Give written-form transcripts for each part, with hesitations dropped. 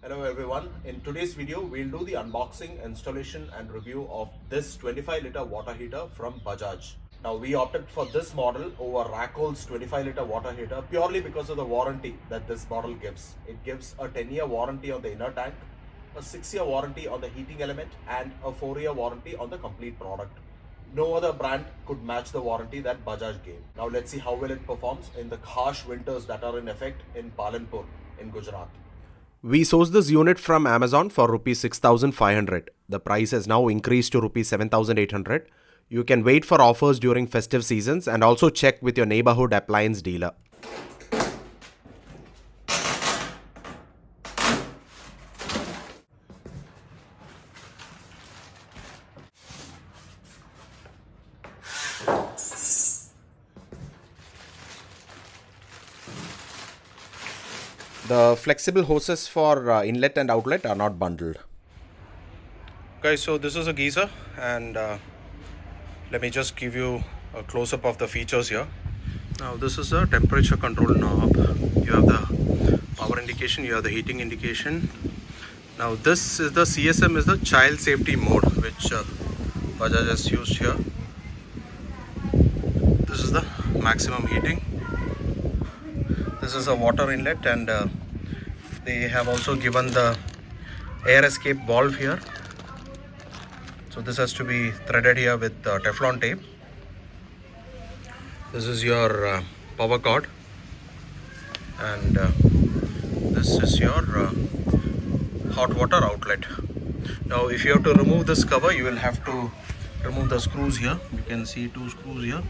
Hello everyone, in today's video we'll do the unboxing, installation and review of this 25-litre water heater from Bajaj. Now we opted for this model over Racol's 25-litre water heater purely because of the warranty that this model gives. It gives a 10-year warranty on the inner tank, a 6-year warranty on the heating element and a 4-year warranty on the complete product. No other brand could match the warranty that Bajaj gave. Now let's see how well it performs in the harsh winters that are in effect in Palanpur in Gujarat. We sourced this unit from Amazon for rupees 6,500. The price has now increased to rupees 7,800. You can wait for offers during festive seasons and also check with your neighborhood appliance dealer. The flexible hoses for inlet and outlet are not bundled. Guys, so this is a geyser and let me just give you a close-up of the features here. Now this is a temperature control knob. You have the power indication, you have the heating indication. Now this is the CSM is the child safety mode which Bajaj has used here. This is the maximum heating. This is a water inlet and they have also given the air escape valve here. So this has to be threaded here with Teflon tape. This is your power cord and this is your hot water outlet. Now if you have to remove this cover, you will have to remove the screws here. You can see two screws here.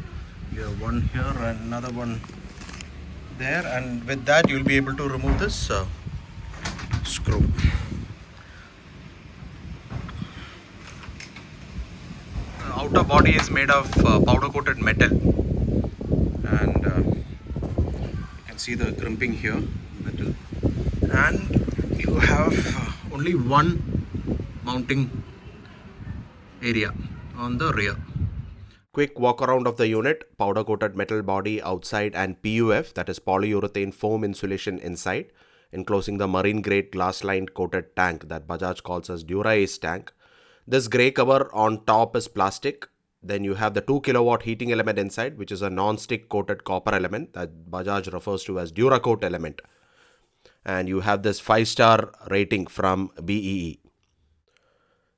You have one here and another one there, and with that you will be able to remove this screw. The outer body is made of powder coated metal and you can see the crimping here, metal, and you have only one mounting area on the rear. Quick walk around of the unit: powder coated metal body outside and PUF, that is polyurethane foam insulation inside, enclosing the marine grade glass lined coated tank that Bajaj calls as Dura Ace tank. This grey cover on top is plastic. Then you have the 2 kilowatt heating element inside, which is a non-stick coated copper element that Bajaj refers to as Duracoat element. And you have this 5-star rating from BEE.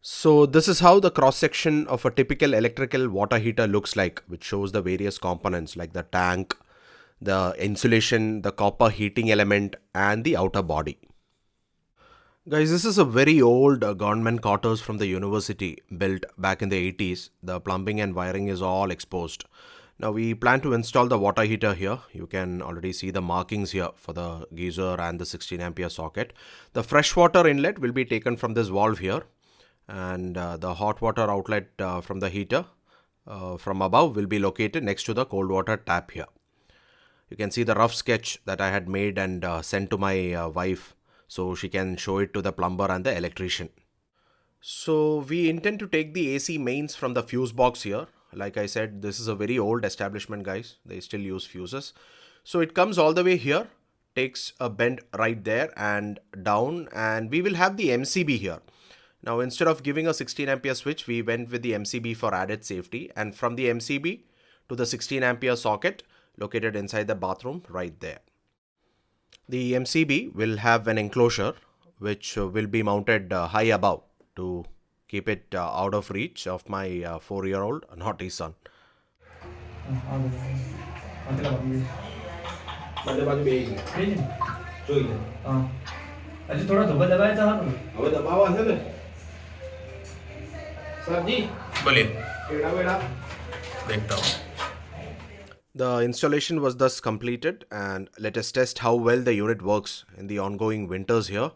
So this is how the cross section of a typical electrical water heater looks like, which shows the various components like the tank, the insulation, the copper heating element and the outer body. Guys, this is a very old government quarters from the university built back in the 80s. The plumbing and wiring is all exposed. Now we plan to install the water heater here. You can already see the markings here for the geyser and the 16 ampere socket. The fresh water inlet will be taken from this valve here, and the hot water outlet from the heater from above will be located next to the cold water tap here. You can see the rough sketch that I had made and sent to my wife so she can show it to the plumber and the electrician. So we intend to take the AC mains from the fuse box here. Like I said, this is a very old establishment, guys. They still use fuses. So it comes all the way here, takes a bend right there and down, and we will have the MCB here. Now instead of giving a 16 ampere switch, we went with the MCB for added safety, and from the MCB to the 16 ampere socket located inside the bathroom right there. The MCB will have an enclosure which will be mounted high above to keep it out of reach of my 4-year-old naughty son. The installation was thus completed, and let us test how well the unit works in the ongoing winters here.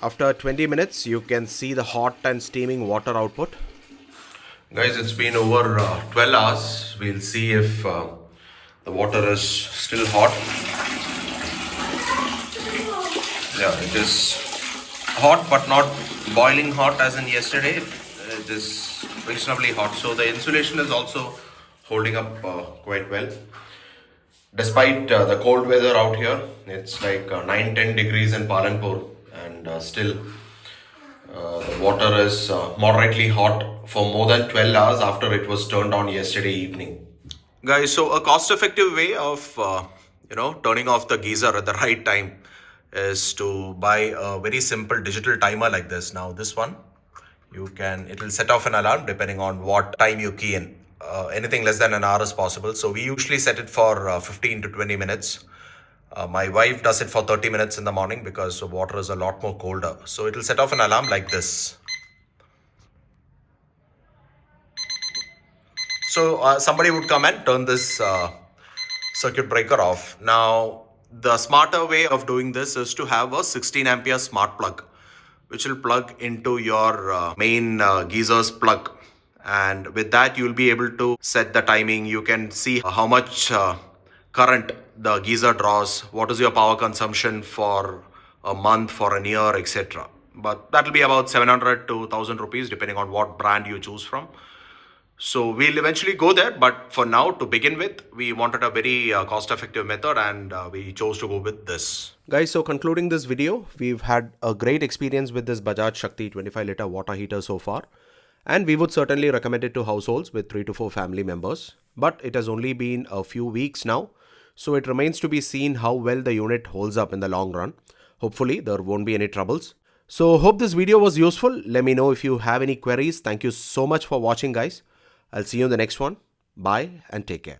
After 20 minutes, you can see the hot and steaming water output. Guys, it's been over 12 hours. We'll see if the water is still hot. Yeah, it is hot but not boiling hot as in yesterday. It is reasonably hot. So the insulation is also holding up quite well. Despite the cold weather out here, it's like 9-10 degrees in Palanpur, and still the water is moderately hot for more than 12 hours after it was turned on yesterday evening. Guys, so a cost-effective way of turning off the geyser at the right time is to buy a very simple digital timer like this. Now this one, it will set off an alarm depending on what time you key in. Anything less than an hour is possible. So we usually set it for 15 to 20 minutes. My wife does it for 30 minutes in the morning because the water is a lot more colder. So it will set off an alarm like this. So somebody would come and turn this circuit breaker off. Now, the smarter way of doing this is to have a 16 ampere smart plug, which will plug into your main geezer's plug. And with that, you'll be able to set the timing. You can see how much current the geyser draws, what is your power consumption for a month, for a year, etc. But that'll be about 700 to 1000 rupees depending on what brand you choose from. So we'll eventually go there, but for now, to begin with, we wanted a very cost-effective method, and we chose to go with this. Guys, so concluding this video, we've had a great experience with this Bajaj Shakti 25-liter water heater so far, and we would certainly recommend it to households with 3 to 4 family members. But it has only been a few weeks now, so it remains to be seen how well the unit holds up in the long run. Hopefully, there won't be any troubles. So hope this video was useful. Let me know if you have any queries. Thank you so much for watching, guys. I'll see you in the next one. Bye and take care.